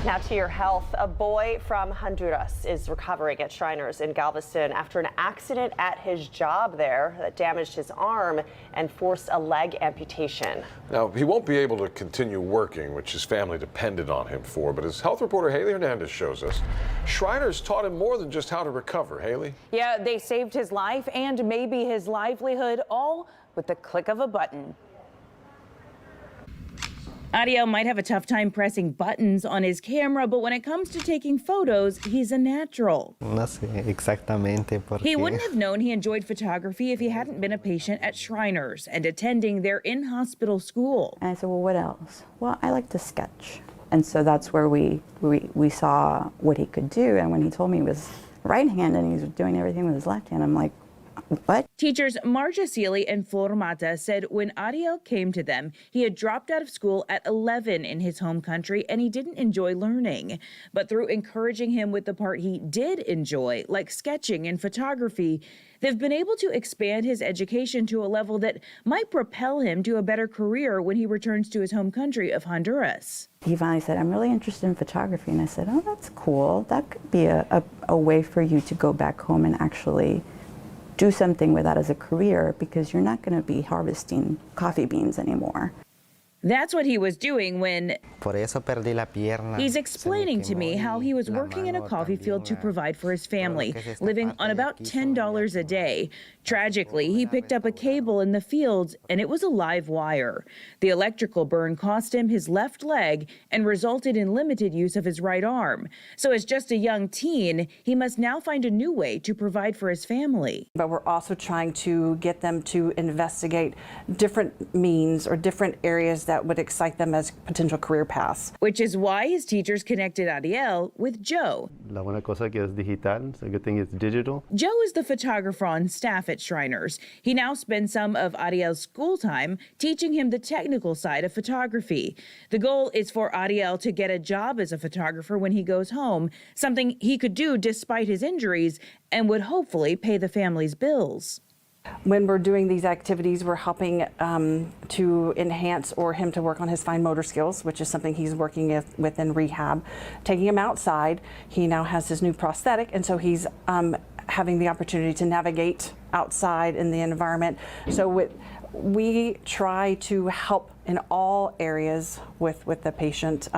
Now to your health. A boy from Honduras is recovering at Shriners in Galveston after an accident at his job there that damaged his arm and forced a leg amputation. Now, he won't be able to continue working, which his family depended on him for, but as health reporter Haley Hernandez shows us, Shriners taught him more than just how to recover. Haley? Yeah, they saved his life and maybe his livelihood, all with the click of a button. Ariel might have a tough time pressing buttons on his camera, but when it comes to taking photos, he's a natural. No sé exactamente por qué. He wouldn't have known he enjoyed photography if he hadn't been a patient at Shriners and attending their in-hospital school. And I said, well, what else? Well, I like to sketch. And so that's where we saw what he could do. And when he told me he was right-handed and he was doing everything with his left hand, I'm like, what? Teachers Marja Sealy and Flor Mata said when Ariel came to them, he had dropped out of school at 11 in his home country and he didn't enjoy learning. But through encouraging him with the part he did enjoy, like sketching and photography, they've been able to expand his education to a level that might propel him to a better career when he returns to his home country of Honduras. He finally said, I'm really interested in photography. And I said, oh, that's cool. That could be a way for you to go back home and actually do something with that as a career, because you're not going to be harvesting coffee beans anymore. That's what he was doing when Por eso perdí la pierna. he's explaining to me how he was working in a coffee field to provide for his family, living on about $10 a day. Tragically, he picked up a cable in the fields and it was a live wire. The electrical burn cost him his left leg and resulted in limited use of his right arm. So as just a young teen, he must now find a new way to provide for his family. But we're also trying to get them to investigate different means or different areas that would excite them as potential career paths. Which is why his teachers connected Ariel with Joe. La buena cosa que es digital, so the good thing is digital. Joe is the photographer on staff at Shriners. He now spends some of Ariel's school time teaching him the technical side of photography. The goal is for Ariel to get a job as a photographer when he goes home, something he could do despite his injuries and would hopefully pay the family's bills. When we're doing these activities, we're helping to enhance or him to work on his fine motor skills, which is something he's working with in rehab. Taking him outside, he now has his new prosthetic, and so he's having the opportunity to navigate outside in the environment. So we try to help in all areas with the patient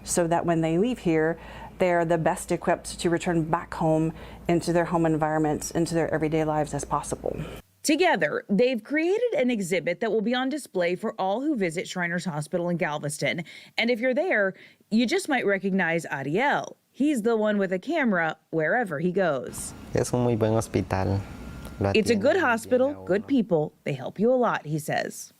so that when they leave here, they're the best equipped to return back home into their home environments, into their everyday lives as possible. Together, they've created an exhibit that will be on display for all who visit Shriners Hospital in Galveston. And if you're there, you just might recognize Ariel. He's the one with a camera wherever he goes. Es un muy buen hospital. It's a good hospital, good people. They help you a lot, he says.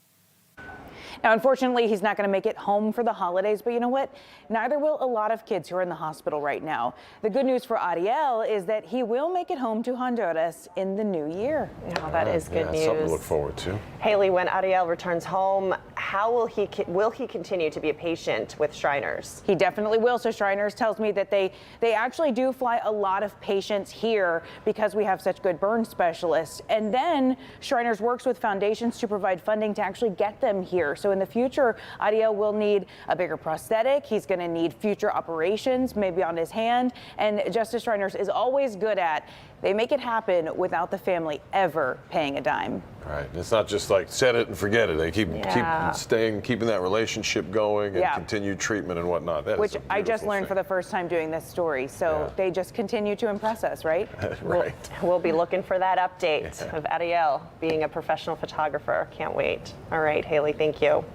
Now, unfortunately, he's not going to make it home for the holidays, but you know what? Neither will a lot of kids who are in the hospital right now. The good news for Ariel is that he will make it home to Honduras in the new year. Oh, that is good news. Something to look forward to. Haley, when Ariel returns home, how will he continue to be a patient with Shriners? He definitely will. So Shriners tells me that they actually do fly a lot of patients here because we have such good burn specialists. And then Shriners works with foundations to provide funding to actually get them here. So in the future, Ariel will need a bigger prosthetic. He's going to need future operations, maybe on his hand. And Justice Shriners is always good at, they make it happen without the family ever paying a dime. Right. It's not just like set it and forget it. They keeping that relationship going and continued treatment and whatnot. That Which I just learned for the first time doing this story. So they just continue to impress us, right? Right. We'll be looking for that update of Ariel being a professional photographer. Can't wait. All right, Haley, thank you.